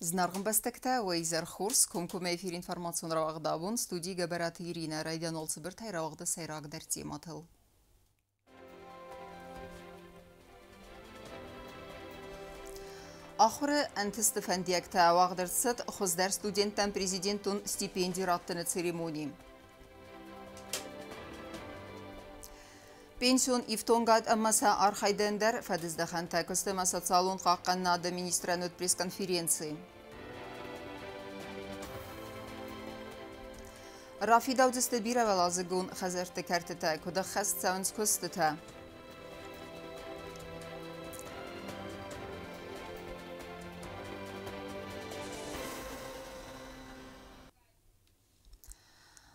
Знаргын бастакта Уэйзер Хурс, кумкум эфир информацион равагдабун, студии габараты Ирина Райдан Олцыбыр тайравагда сайрагдар тематыл. Ахыры антысты фәндиякта вагдырсыд, хуздар студенттан президентун стипендий раттыны церемонии. Пенсион ифтонгад аммаса архайдендар фадыздахан такыстыма социалун қаққаннады министран өт пресс-конференции. Рафи даудысты биравалазыгун хазарты картыта, куда хаст саунс кустыта.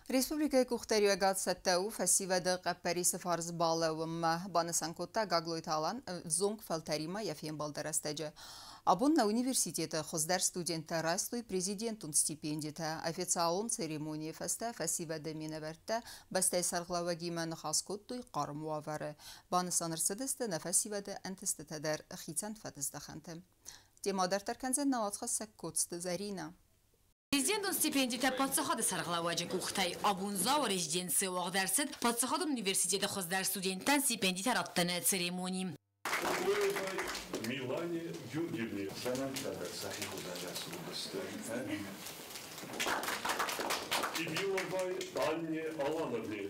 Республика Кухтария Гатсаттау фасивада Қаппарисы фарз балауымма банысанкотта гаглойталан зонг фалтарима яфен балдарастаджа. Абон на университета хоздар студента растой президентун стипендита официалун церемонии фаста фасивада минаверта бастай сарглавагима хаскоттой қармуавары. Банысанырсыдысты на фасивада антыстытадар хитсан фатыздаханты. Темадар тарканзен наватхас котсты Зарина. Президентун стипендита подсахады сарглаваджа кухтай абунза ва резиденция вагдерсет подсахады университета хоздар студенттан стипендита раттыны церемонии. Милане Юрьевне. Ибиловой Анне Алановне.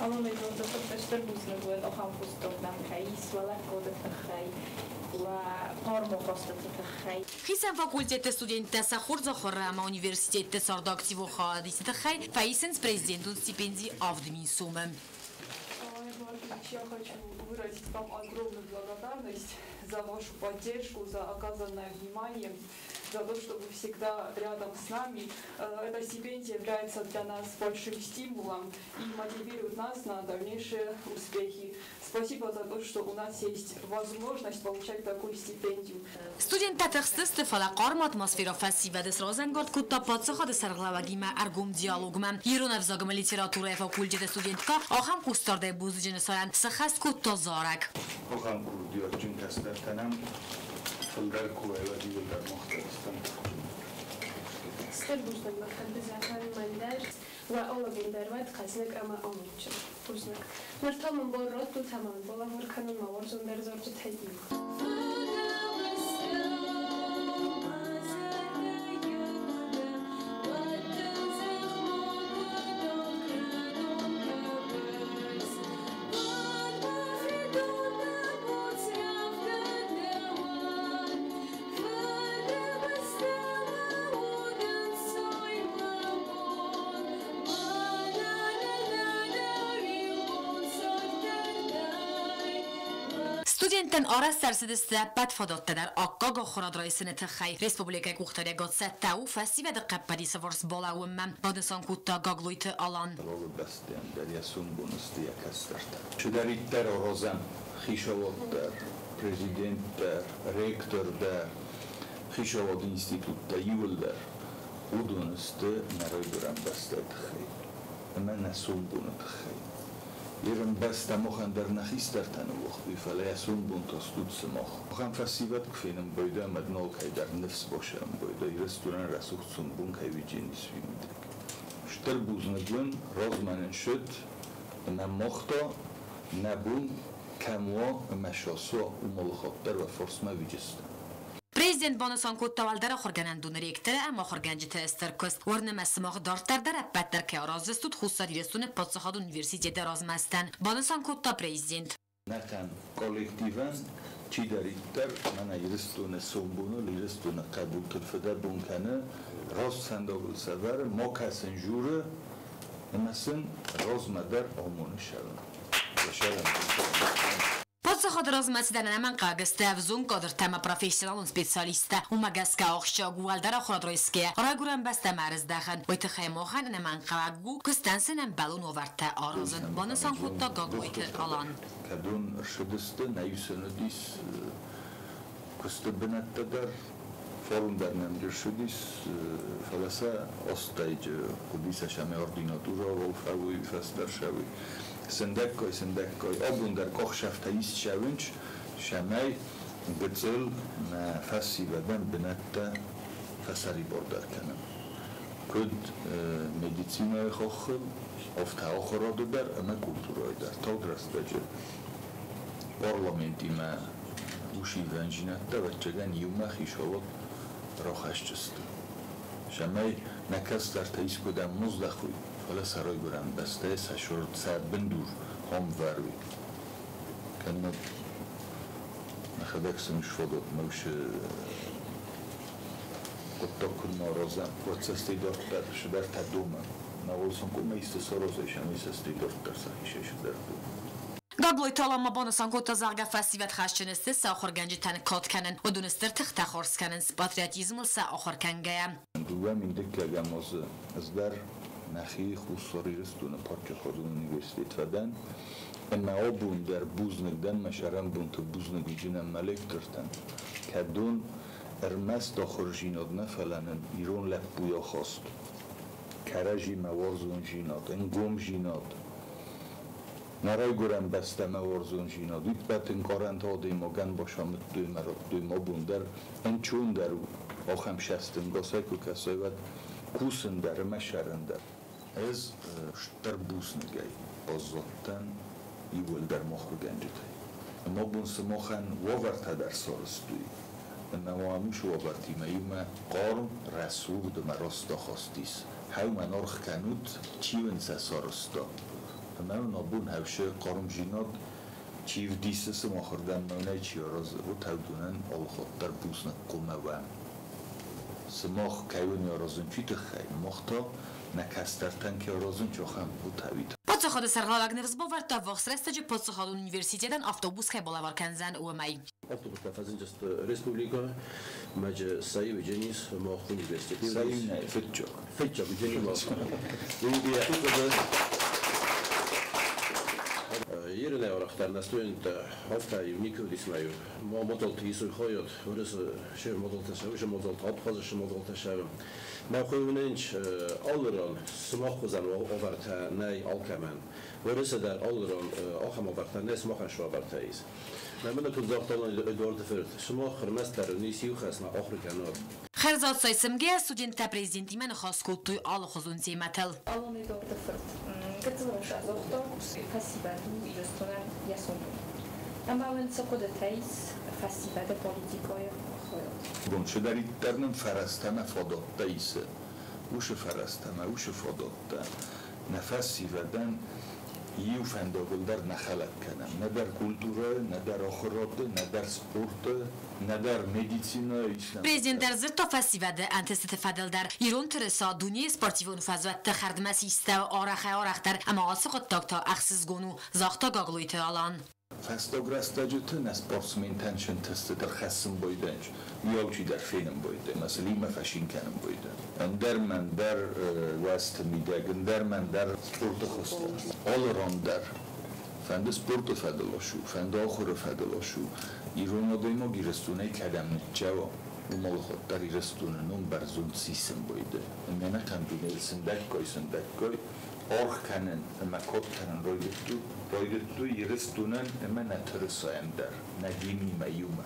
Алана идёт фактор бузна охам пустовнам кайс вала кодет хай Хисан факультеты студенты Сахурза Хоррама университета Сардактиву Хадисита Хай Фаисенс президентун стипендии Авдемин Сумы. Я хочу выразить вам огромную благодарность за вашу поддержку, за оказанное внимание, за то, что вы всегда рядом с нами. Эта стипендия является для нас большим стимулом и мотивирует нас на дальнейшие успехи. Спасибо за то, что у нас есть возможность получать такую стипендию. Студентта тахстысты фалақарм атмосфера фасивады сразангорд кутта подсахады сарглавагима аргум диалогма. Ерунав загыма литература факультеты студентка ахам кустардай бузыжыны саян сахаст кутта зарак. Ахам курдиорчын кастартанам фылдар кувайвади юлдар мохтарыстан. Стырбуждан махтарды закары мандар ва олагун дарват қазнак ама омуччы. Бузнак. Мартамын борроту таман бола мурканын маварзун дарзорчы тайдим. Студенттен арас сарсыдысты подфадоттадар аккага хорадрайсыны тахай Республика Кухтария Гатсаттау фасивада Қаппарисы фарз балауымма бадысан кутта гаглойты алан. Бастен дариясун буныстыя кастарта. Шудариттер орозам, хишаводдар, президентдар, ректордар, хишавод институтта юлдар удунысты наройдурам бастат хай. Мен насун бунат хай. Ерен баста мохан дар нахистартан вохби фалаясун бунтостуд смох. Мохан фасиват кфенам бойда маднол кай дар нефс бошам бойда ирестуран расухцун бун кай видженис вимидрик. Штер бузнагун розманен шуд на мохто набун камо машосо умолхоттар ва форсма виджестан. Президент Банасан Коттавалдара хорганандун ректора ама хорганжита эстеркост орнамасымағы дартардар аппаттар ке аразыстуд хуссад ирестуны подсахад университеті размастан. Банасан Котта президент. Нақан коллективан чидариттар мана ирестуны сумбуну ирестуны қабул түрфеда бунканы роз сандогыл савар мокасын журы эмасын розмадар омуны шавын. Подсахад размастан аман қағысты взун кадр тема профессионалун специалиста умагаска ахша гуалдара хорадройске рагуран баста марыздахын ойты хаймохан аман қағу күстансынам балун оварта аразын банасан хутта гагойты алан. Кадун шыдысты наюсынудис күсті бінаттадар форумдарнам жүршудис фаласа остайджы кубиса шаме ординатура волфавуй фастаршавуй Сендеккой, обундар кохшафта исчавинч, شمای بتل نفسی بدن بنته فسری بردر کنم کد مدیسینای خوخل افت آخراده در اما کلتورای در تا درست بجه پارلمنتی ما وشی ونجینت و چگن یوم خیشالات راخش چست شمای نکس در تاییس کدم مزد خوی فلا سرای برم بسته سشورد سر بندور هم وروی کنم نخدک سمش فضاد موش قطع کل نارازم و تستی دارت در شدر تدومم نوالسان کل میست سارازش همی سستی دارت در سخیشه شدر دوم Gagloj talama bonusan gota zarga festivat khashcheneste sa akhorganji tan kot kanen و دونستر تخت خورس کنن پاتریوتیزم سا آخر کنگه دوام این دکه گماز از در نخی خصوصی رستون پارچه خودون اونیورسیت ودن اما آبون در بوزنگدن مشارم بون تو بوزنگی جنم ملک ترتن کدون ارمس داخل جیناد نفلنن ایرون لب بویا خواست کرجی موارزون جیناد انگوم جیناد نرای گرم بسته موارزون جیناد ایت بات انکارن تا دیما گن باشامت دوی ما بوندر ان چون در آخم شستن گاسای که کسای ود کوسن در مشارن در از شتر بوسنگی آزادتن ایول در مخور گنجتای اما بون سماخن واورتا در سارستوی اما همیش واورتی میوم قارم رسول دم راستا خواستیس هاو من ارخ کنود چیون سارستا اما نابون هوشه قارم جیناد چیو دیسس مخوردن مونه چیاراز و تودونن آل خود در بوسن قمه و سماخ کیون یارازن چی تخیل مختا نکسترتن که یارازن چوخم و توید Podsakhod sarglavak nevzbovart ta voxrestaje podsakhod universiteten avtobus kebolavor kanzan umay. Avtobus tafazinjast respublika maj sayı vejenis ma universiteti. Sayı ne? Fetço. Fetço vejeni ma. Yerine olarak nastojen haftayı nikod ismayu. Ma model tisu hayat. Orası şey model tasavvur, şey model tapkazı, şey model tasavvur. ما خویننج آلران سماخ بزن و آورته نی آلکمان ورسه در آلران آخم آورته نه سماخن شو آورته ایست من کل زاختالان ادوارد فرد سماخ رمست در نیسی و خسنا آخر کنار خرزات سایسمگه student prezidenti من خاص کلتوی آل خزون زیمتل آلون ادوارد فرد کتلش از آختا فسیبت و ایرستونن یاسونو اما من سقوط تایس فسیبت پولیتیکای بون شو دارید درنم فرستن فادات ایسه وش فرستن وش فادات نفسی ودن یو فنداگل در نخلق کنم نه در کلتوره نه در آخرات نه در سپورت نه در مدیسینا Prezident در زرتا فسیوده انتست فدل در ایران ترسا دنیا سپورتیون فزوت تخرد مسیسته و آرخه اما آسقط داکتا اخسیز گونو زاختا گاگلویت آلان فستاگرستاجت نسپورتسمن تنشن تست در خسم بایدنج میاوچی در فینم بایده مثلا ما فشین کنم بایده در من در وست میدگن در من در سپورت خسته آل در فند سپورت فدلاشو فند آخر فدلاشو ایران آدم گیرستونه کدم نجوا و مال خود در ایرستونه نم برزون سیسم بایده من نکندونه سندکای آرخ کنن اما کد کنن رایدتو یرستونن اما نترسایم در نگیمی میومه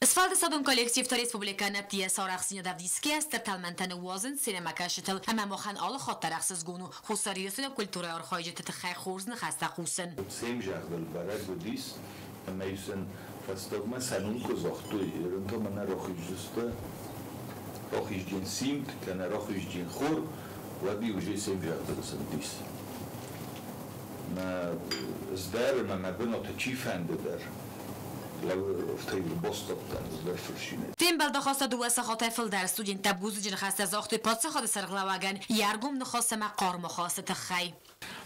اسفالد سادون коллектив та республика наптия сарахсиня давдиски аст талмантан уазен синема кашитл ама мохан ал хаттарахсыз гуну хусарiyasuna kultura arxayjat txay xurzn xasta xusen سیم جغدل برای بودیس اما یسن فستاگما سنون کزاختوی رنتا من راخیجسته راخیجین سیمت کنه راخیجین خور و بیوجه سیم جغدل سندیس ما ازدار ما مبنات چی فنده در Тем балдахоста дуаса хотефл дар студента бузуджин хаста захты подсахад сарглаваган яргум нахоса мақар махоса тхай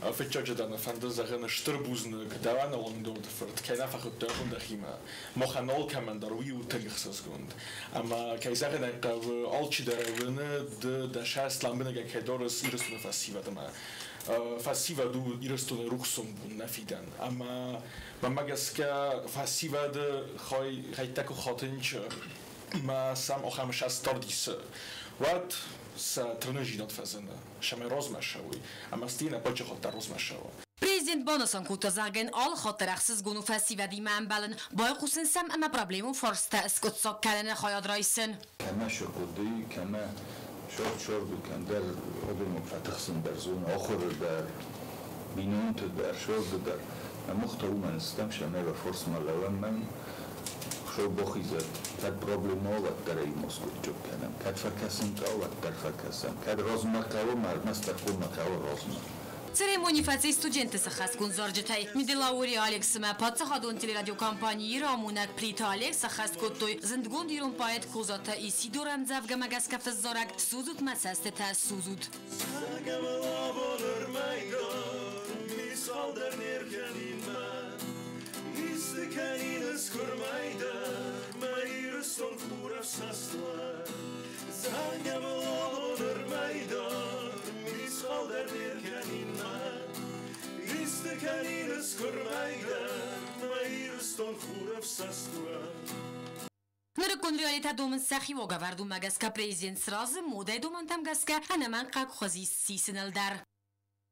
Fetchadan fanda zagen штырбузны гдаван лондон ферт кайна фахт дагун дахима моханол камандар уи утагхсасгунд ама кайзаген анқав алчи дарвны да шаст ламбнага кайдорс ирстуна фасивадма фасиваду ирстуна рухсум нафидан ама мамагаска фасивад хой хайтаку хотинч ма сам охам шастардис wat sa trnăjinat fazănă și mai rozmașaui, am astina pe ce hotar rozmașaua. Президент Bonason kutazagen all xottaraxsiz gunu festivedi manbalın boy xusinsam ama problemun forsta iskutsak kalene xayad raysin. Kama şokudi, kama şordu kan der odum fatxsin der zon axır der minut der şordu der. Muxtauman istamşana ve forsmalavan men شو بخيزت كاد بروبلمات در این مسکوت جب کنم کاد فکسیم کاوت در فکسیم کاد رازمه کاو مرمست خون مکاو رازمه Церемонифаций студенты сахаскун зоржитай. Медилаури Алексима подсахадун телерадиокомпании Рамунак Прита Алекс сахаскуттой зендгун дирун паэт кузата и сидорам завгама гаскафтыз зорак сузут масастета сузут. Kanines kurmayda mayır son kuraf sasla zangabal olur mayda misal derdir kanina iste kanines kurmayda mayır son kuraf sasla Нырыкун реалита домын сахи вога варду магаска президент сразу модай доман там гаска анаман как хози сисинелдар.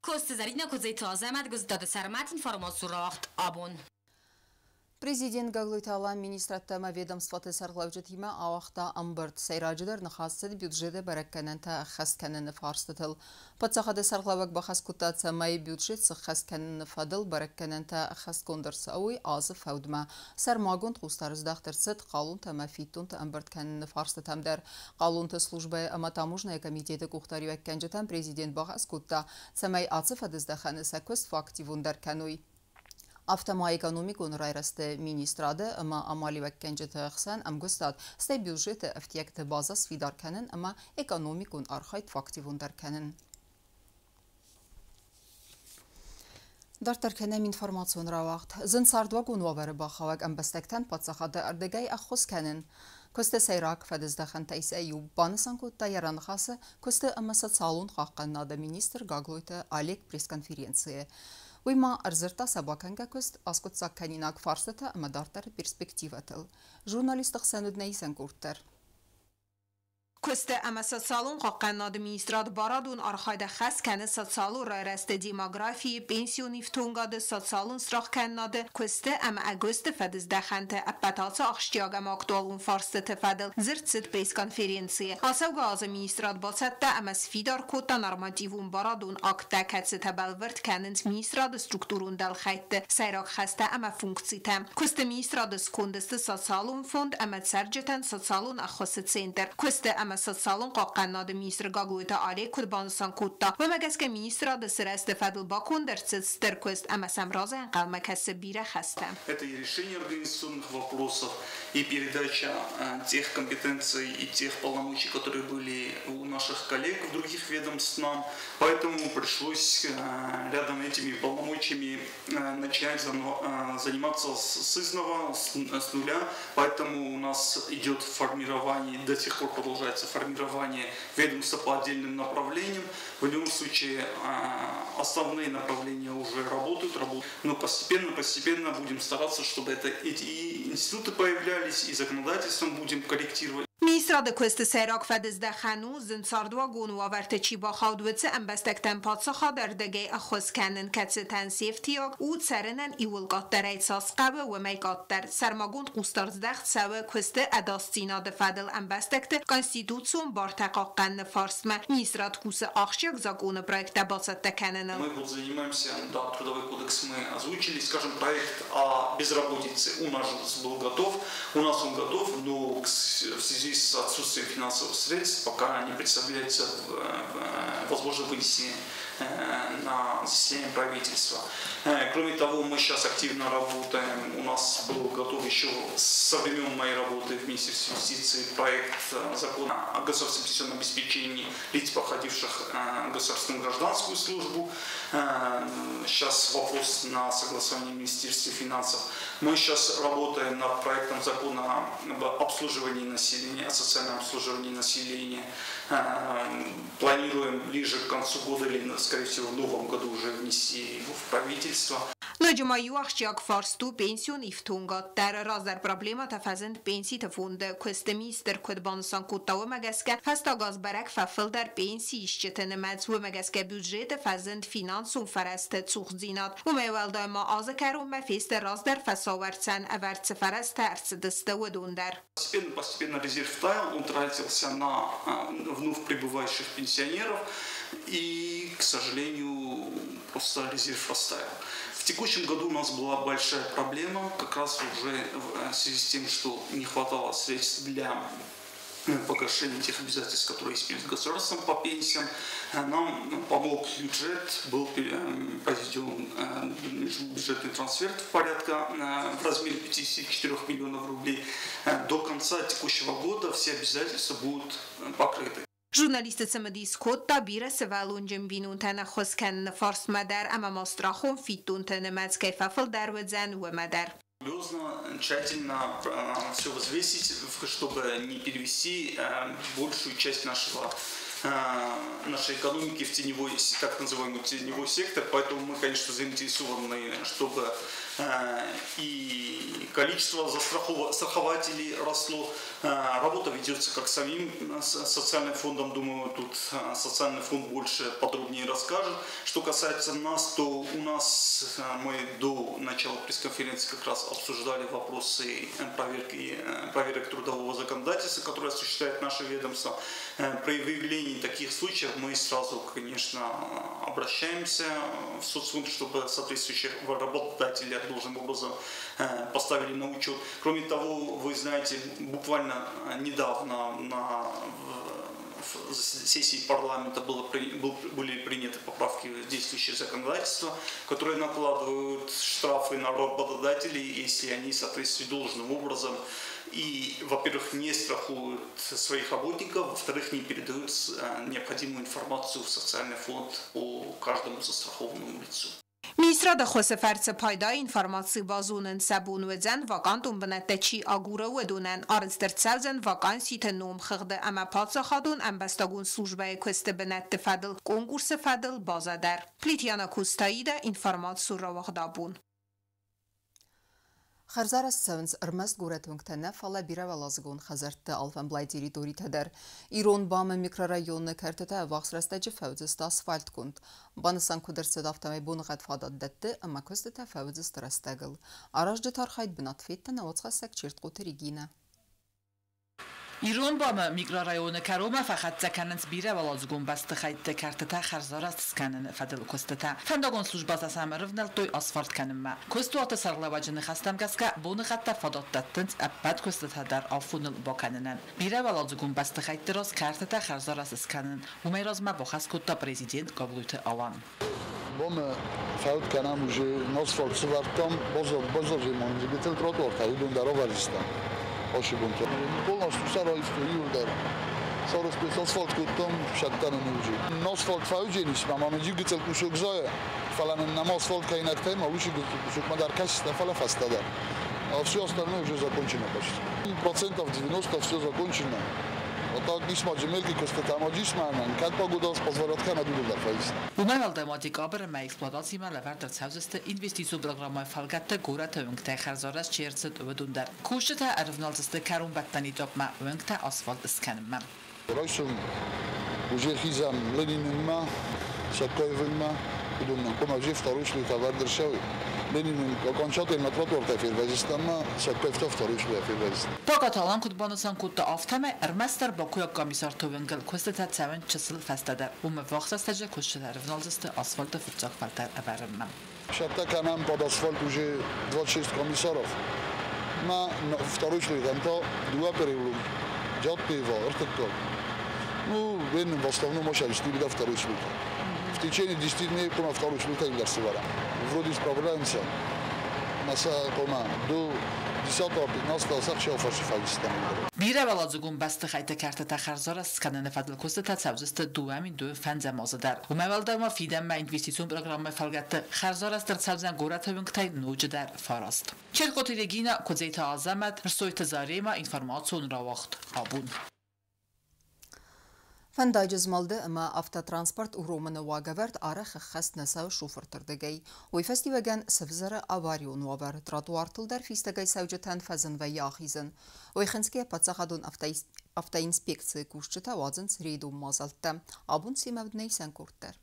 Кост зарина козей таза мад гуздады сармат информацию рахт абон. Президент Гаглойтала министраттама ведомствоты сарглавжытыма авахта амбырт сайрajıдар нахасыд бюджеты бараккананта хаскананы фарстытыл. Патсахады сарглавак бахаскутаца май бюджет сахаскананы фадыл бараккананта хаскондырсы ауи азы фаудма. Сармагонт густарыздахтырсыд қалунта мафиттунта амбырт кананы фарстытамдар. Қалунта службы аматамужная комитеты кухтаривакканжытан президент бахаскутта цамай ацы фадыздаханы саквест фактивундар кануй. Автома экономикун райрасты министрады ама амали ваккенжеты хсан амгустад стай бюджеты автиякты база свидарканын ама экономикун архайт фактивундарканын. Дартарканам информацион равахт. Зын сардвагун вавары бахавак амбастактан патсахады ардагай ахусканын. Көсті сайрак фадыздахын тайса юб банысан кутта яранхасы көсті амасат салун хаққаннады министр Гаглойты Алек пресс-конференция. Уйма арзырта сабаканга көст аскутсак канинак фарсыта амадартар перспективатыл. Журналистық сәнүднәйсен курттар. Көсті әмәсі салун қаққаннады министрад барадун архайда қас кәні сатсалу райрасты демографии, пенсиони втунгады сатсалун срақ кәннады көсті әмә әгөсті фәдізді қанты әппәталсы ақштияғам актуалун фарсты тәфәділ зіртсід пресс-конференция. Асауға азы министрад басатта әмәс фидар кота нормативун барадун акта кәтсі тәбәлвірт кәнінт министрады структурун дәл қайтты. Сайрақ қаста әмә функцитәм. Көсті министрады скондысты сатсалун фонд әмәт сәрджетен сатсалун ақысы центр. Көсті әмә سالون قاقناد مینیستر Гаглойта Алек کدبانسان کوتا و مگس که مینیستر دستر استفاده باکون در سترکوست اما سمرازه انقل مکس بیره خستم. Это и решение организационных вопросов, и передача тех компетенций и тех полномочий, которые были у наших коллег в других ведомств нам. Поэтому пришлось рядом этими полномочиями начать заниматься с изнова, с нуля. Поэтому у нас идет формирование, до сих пор продолжается формирование ведомства по отдельным направлениям. В любом случае основные направления уже работают, но постепенно будем стараться, чтобы эти институты появлялись, и законодательством будем корректировать. Ministrada köste seyrak fedizde xanu zinsardwa gonu averte çi baxawdwetse embestekten patsaxa derdege axos kenin ketsetan seftiyag u serenen iwilgat dereyt sasqabe ve meygat der sermagund qustarzdakt sawe köste edastina de fedil embestekte konstitutsion bartaqaqqan farsma ministrat kuse axşak zakonu проекта басатта keninen. Мы вот занимаемся, да, трудовой кодекс мы озвучили, скажем, проект о безработице у нас был готов, у нас он готов, но в связи с отсутствием финансовых средств пока не представляется возможно вынесение на заседание правительства. Кроме того, мы сейчас активно работаем, у нас был готов еще со времен моей работы в Министерстве юстиции проект закона о государственном пенсионном обеспечении лиц, проходивших государственную гражданскую службу. Сейчас вопрос на согласование в Министерстве финансов. Мы сейчас работаем над проектом закона об обслуживании населения, о социальном обслуживании населения. Планируем ближе к концу года или скорее всего, в новом году уже внести его в правительство. Նոջմայու աղջիկ ֆարստու պենսիոն իվթունգա դեր ռազեր պրոբլեմա տաֆազենդ պենսի տֆունդը քստեմիստր քդբանսան կուտաու մագասկա ֆաստագազ բարակ ֆաֆլ դեր պենսի իշչտն մածու մագասկա բյուջետ ֆազենդ ֆինանսում ֆարաստ ծուղձինատ ու մեվալդայմա ազակարում մֆիստ ռազդեր ֆասովարցան ավարց ֆարաստ արց դստවդունդեր Постепенно резерв таял, он тратился на вновь прибывающих пенсионеров, и, к сожалению, просто резерв растаял. В текущем году у нас была большая проблема, как раз уже в связи с тем, что не хватало средств для погашения тех обязательств, которые есть перед государством по пенсиям. Нам помог бюджет, был произведен бюджетный трансфер в размере 54 миллионов рублей. До конца текущего года все обязательства будут покрыты. Журналисты цемдис котта бире севалун جنبینون تن خسکن فارس مدر اما مستراخون فیتون تن مزکای ففل در ودزن و мадер. Тщательно все взвесить, чтобы не перевести большую часть нашей экономики в теневой, так называемый теневой сектор, поэтому мы, конечно, заинтересованы, чтобы и количество страхователей росло. Работа ведется как самим социальным фондом, думаю, тут социальный фонд больше подробнее расскажет. Что касается нас, то у нас мы до начала пресс-конференции как раз обсуждали вопросы проверок трудового законодательства, которые осуществляет наше ведомство. При выявлении таких случаев мы сразу, конечно, обращаемся в соцфонд, чтобы соответствующих работодателей должным образом поставили на учет. Кроме того, вы знаете, буквально недавно на сессии парламента были приняты поправки в действующее законодательство, которые накладывают штрафы на работодателей, если они соответствуют должным образом и, во-первых, не страхуют своих работников, во-вторых, не передают необходимую информацию в социальный фонд по каждому застрахованному лицу. Министра خسفرت پایدار اینفورماسیون بازونن سبون و زن واقعاً بنده چی آگوره و دونن آرز در سوزن واقعاً سیت نوم خرده اما پادس خادون ام بستگون سوژبای کست بنده فدل کنگورس فدل بازدر پلیتیانا کوستایی ده اینفورماسیون را وقدابون. خرزار السونز ارمست گورت ونگتنه فلا بیره ولازگون خزرت الفن بلایدیری دوری تدر ایران بام میکرورایون کرتته واقع رستج فوزست اسفالت کند بانسان کدرس دافتمای بون قد فادات دته اما کست فوزست رستگل آراج دتار خاید بناتفیت نواتخ سکچرت قطریگینه ایران با میکرورایون کروما فقط زکننت بیره ولازگون بست خیت کرتته خرزار است سکنن فدل کستته فندگون سوژ باز اسمر ونل توی اسفالت کنم ما کستوات سرلواجن خستم گسکه بون قد فادات دتنت ابد کستته در آفونل با کننن بیره ولازگون بست خیت راز کرتته خرزار است سکنن و میراز ما بخواست کتا پرزیدنت قبولت آوان بام فوت کنم وجه ناسفالت سوارتام بازار زمان زیبتل تراتور تاییدون در آوریستم آشی بونتر полностью سرای استوریو در سر اسفالت کردم شدتن نوجی ناسفالت فوجی نیست ما میگی گیتل کوشک زای فلان نما اسفالت که اینک تایم اوشی گیتل کوشک ما در کش فلا فسته در а все остальное уже закончено почти. Процентов 90 все закончено. Вот так не смотрим, мелкий косты там одишман, как погода позволяет хана дудер фейс. Умел дематик абер ма эксплуатации ма левер در سوزست инвестицию программы фалгатта гурата вөнгте харзарас черцет ödünder. Kuşta ervnalzeste karun battani topma vөнгte asfalt iskanma. Райсум уже хизам Ленинма, Шакоевма, кудумна, кома же второй шлют товар державы. Ленин окончательно тротуар тефирвезистама, Шакоев то второй шлют тефирвезист. Пока талан кудбанасан кудта афтаме эрмастер бакуя комиссар товенгел костата цавен числ фастадер. Уме вахтастаже кушта эрвналзесте асфальта фурцак фалтер абермам. Шатта канам под асфальт уже 26 комиссаров. На второй шлют анто два переулок. Джот пиво, ортоток. Ну, вен в основном мощности беда второй шлют. В течение 10 дней кома второй шлют им дарсивара. Вроде справляемся. Наса кома до 10-15 сахча фальшифалистам. Бире велазгун басты хайта карта харзар است کنن فضل کوست تسوزست دوامین دو فنز مازدر و مولدر ما فیدم ما اینوستیسیون پروگرام فلگت خرزار است در سوزن گورت ونکتای نوج در فاراست چه قطریگینا کوزیت آزمت رسویت زاری ما اینفورماسیون را وقت آبون Fandajizmalda ama avtotransport urumını wagavert araq xast nasav şoförterdegey. Oy festivagan sevzara avariyon wavar trotuartıl der fistagay savjatan fazın ve yaxizın. Oy xinske patsaxadun avtoinspeksiya kuşçıta wazın sreydum mazaltta. Abun simavdney senkurtder.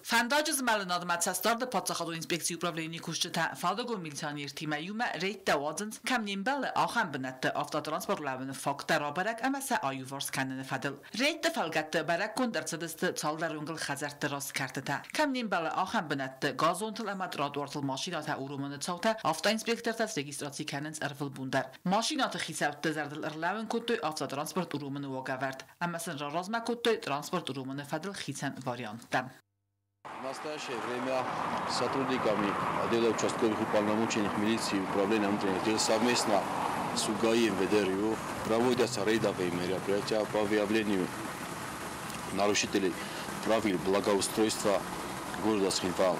Фандажыз малынады матсастарды патсахаду инспекция управления кушчыта фалдаго милиционер тимаюма рейдта вазынс камнембалы ахан бинатты автотранспорт лавыны фактара барак амаса аюварс каныны фадыл. Рейдта фалгатты барак кондерцедысты цалдар унгыл хазарты рас картыта. Камнембалы ахан бинатты газонтыл амат радуартыл машината урумыны цаута автоинспектортас регистрации канынс арфыл бундар. Машината хисабты зардыл ырлавын көттой автотранспорт урумыны вагавард. Амасын разма көттой транспорт урумыны фадыл хисан вариантта. В настоящее время сотрудниками отдела участковых уполномоченных милиции и управления внутренних дел совместно с УГАИ МВД проводятся рейдовые мероприятия по выявлению нарушителей правил благоустройства города Схинвал.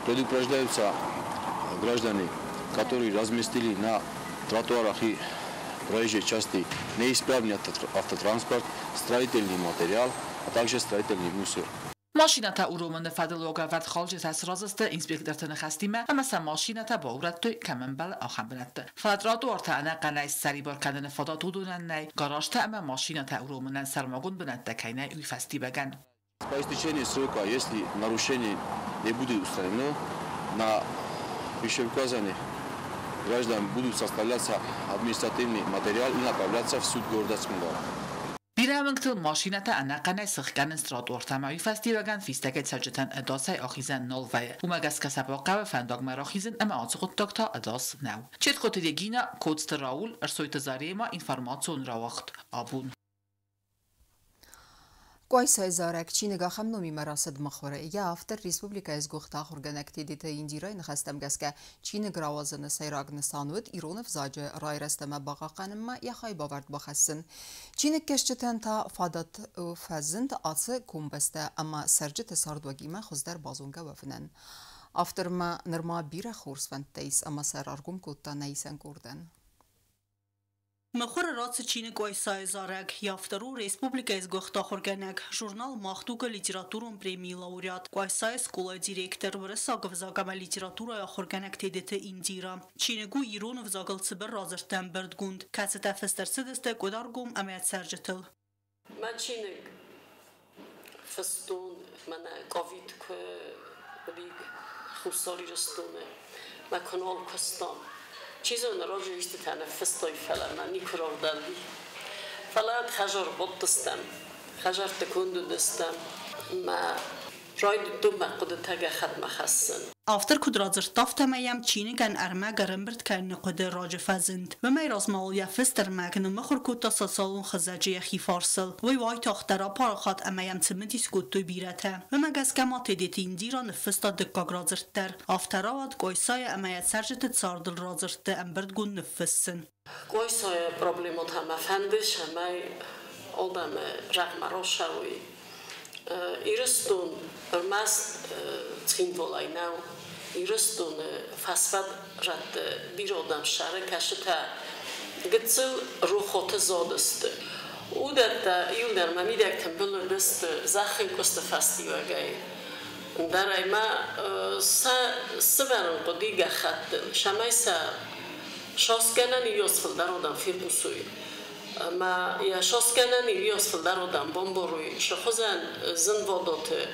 Предупреждаются граждане, которые разместили на тротуарах и проезжей части неисправный автотранспорт, строительный материал, а также строительный мусор. ماشینتا ارومن فضل وگاورد خالج تسرازست اینسپکترتن خستیمه اما سه ماشینتا با اورد توی کمن بل آخم بنده فدرات ورته انا قنایس سری بار کردن فدات دونن نه گاراژتا اما ماشینتا ارومن سرماگون بنده کینه وی فستی بگن. По истечении срока, если нарушение не будет устранено, на вышеуказанных граждан будут составляться административный материал и направляться в суд города Схинвал. بیرامنگتل ماشینتا انقنای سخگان استراد ورتمایی فستی وگن فیستگت سجتن اداسای آخیزن نول وی و مگس کسب واقع فنداگ مراخیزن اما آنسخود دکتا اداس نو. چت خودی گینا کودست راول ارسویت زاری ما اینفرماسیون را وقت آبون. Qoysa zarek Çiniga xamnomi merasid mxore ya after Respublika ez goxta xorganakti dite indira in xastam gaska Çini gravazını sayragını sanvit İronov zace rayrastama baqaqanma ya xay bavard baxasın. Çini keşçeten ta fadat fazint atsı kumbasta ama serce tesardwagima xuzdar bazonga vafnen. After ma nirma bira xorsvantais ama sarargum kotta naysan kurdan. مخور رات چین قایسای زارک یافترو ریسپوبلیکا از گختا خورگنک ژورنال ماختوک لیتراتورون پریمی لاوریات قایسای سکولا دیرکتر ورساگ وزاگم لیتراتورا یا خورگنک تیدت ایندیرا چینگو ایرون وزاگل سبر رازرتن بردگوند کسی تفستر سدسته قدارگوم امیت سرجتل من چینگ فستون من قاوید که بیگ خوصالی رستونه من کنال کستان چیزون راجع است تنفس توی فلان نیکرار دلی فلان خجار بود دستم خجار تکند دستم ما راید دو مقد تگ خدمه خسن After kudrazır taftamayam Çinigen erme garambert kendi kudu raci fazint. Ve meyraz mağulya fistermegnu mخور kuta sasalun xazaciye xifarsıl. Ve vay taxtara paraxat emayam tımidis kutu birete. Ve megaz kemat edeti indira nefista dikka grazırtter. Afteravad qoysaya emayat serceti tsardıl razırtı embert gun nefissin. Qoysaya problemot hama fendiş hamay odam raqma roşavi. İristun örmez Sxinvolay nav. İristun fasfad rat bir odam şare kaşıta gıtsıl ruhotı zodastı. Udatta yıllar mamidekten bölürdüstü zahin kosta festivagay. Darayma severin qodiga xattı. Şamaysa şoskenan yosfil dar odam firbusuy. Ma ya şoskenan yosfil dar odam bomboruy. Şoxuzan zinvodotı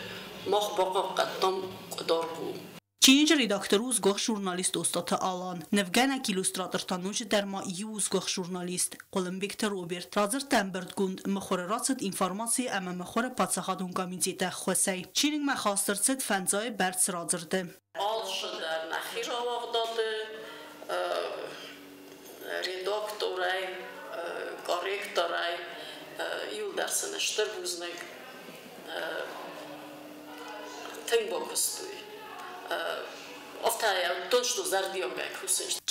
mox boqoqqattom qodorgu. Çinici redaktoru uzgox jurnalist ostatı alan, nevgenek illustrator tanuci derma iyi uzgox jurnalist, Qolim Viktor Robert, razır temberdgund, mxore ratset informasiya ama mxore patsaxadun komitetä xwesey. Çining mexastırset fenzay berts razırdı. Alşı der naxir avaqdadı, redaktoray, korrektoray, yıl dersine ştır buznek,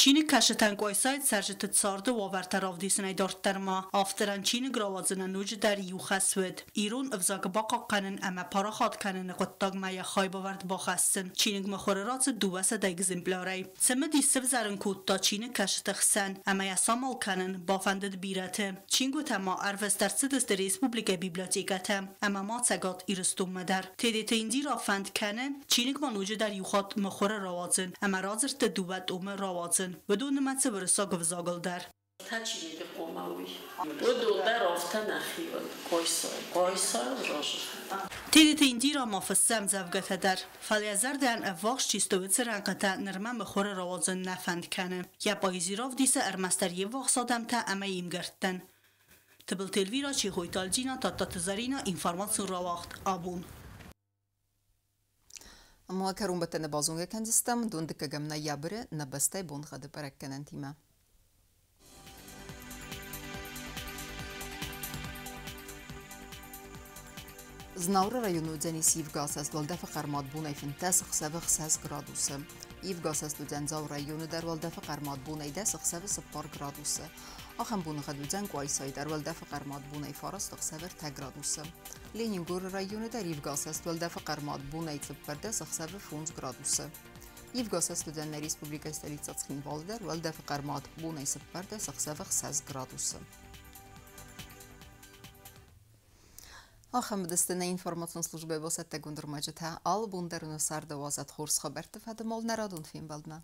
Չինը կաշտան կոյսայդ սարժտը ծարդը ու ավարտարով դիսնայ դորտարմա, ավտարան Չինը գրավազնան ուջը դար յուխասվեդ, իրուն վզագբակա կանն ամա պարախատ կանն նղոտտագ մայա խայբավարդ բախասın, Չինը գմխորարացը դուվասը դա էգզեմպլարայ, ծմը դիսև զարնքուտտա Չինը կաշտը խսան, ամա յասամալ կանն բավանդդ բիրաթը, Չինգու թամա արվեստարցը դստը ռեսպուբլիկա բիբլիոտեկաթը, ամա մացագատ իրստում մդար, թեդեթը ինդիր ավանդ կանը, Չինը գման ուջը դար յուխատ մխորարավացն, ամա ռազրտը դուվատ ումը ravazın, بدون متن ورسا گفزاگل در. تاچینی که قوماوی. بدون در رفته نخیل. قایسای راجع. تیدت ایندی را مافسم زوجت در. فلیزر دن افواش چیستویت رنگت نرمن بخور ravazın نفند کنه. یا بایزیراف دیس ارمستری واقصادم تا امیم گرتن. تبل تلویرا چی خویتالجینا تا تزارینا اینفورماسیون را وقت آبون. اما کرون بتن بازونگ کندستم دوند که گم نیابره نبسته بون خد پرکنن تیمه. Znavra rayonu dzenis Yevgasas Valdefa qarmat bunay fintas xsavı 6 gradusu. Yevgasas Dzenzav rayonu dar Valdefa qarmat bunay da 6 gradusu. Axam bunu xaducan qoysay dar Valdefa qarmat bunay faras 6 gradusu. Leningor rayonu dar Yevgasas Valdefa qarmat bunay tsperda 6 gradusu. Yevgasas Dzen Respublika stolitsa Tskhinvalda Valdefa qarmat bunay tsperda 6 gradusu. آخر بدستنه اینفورماسیون службы واسط تگوندر ماجته آل بوندرون سرد واسط خورس خبرت فدمال نرادون فیلم بلدنا.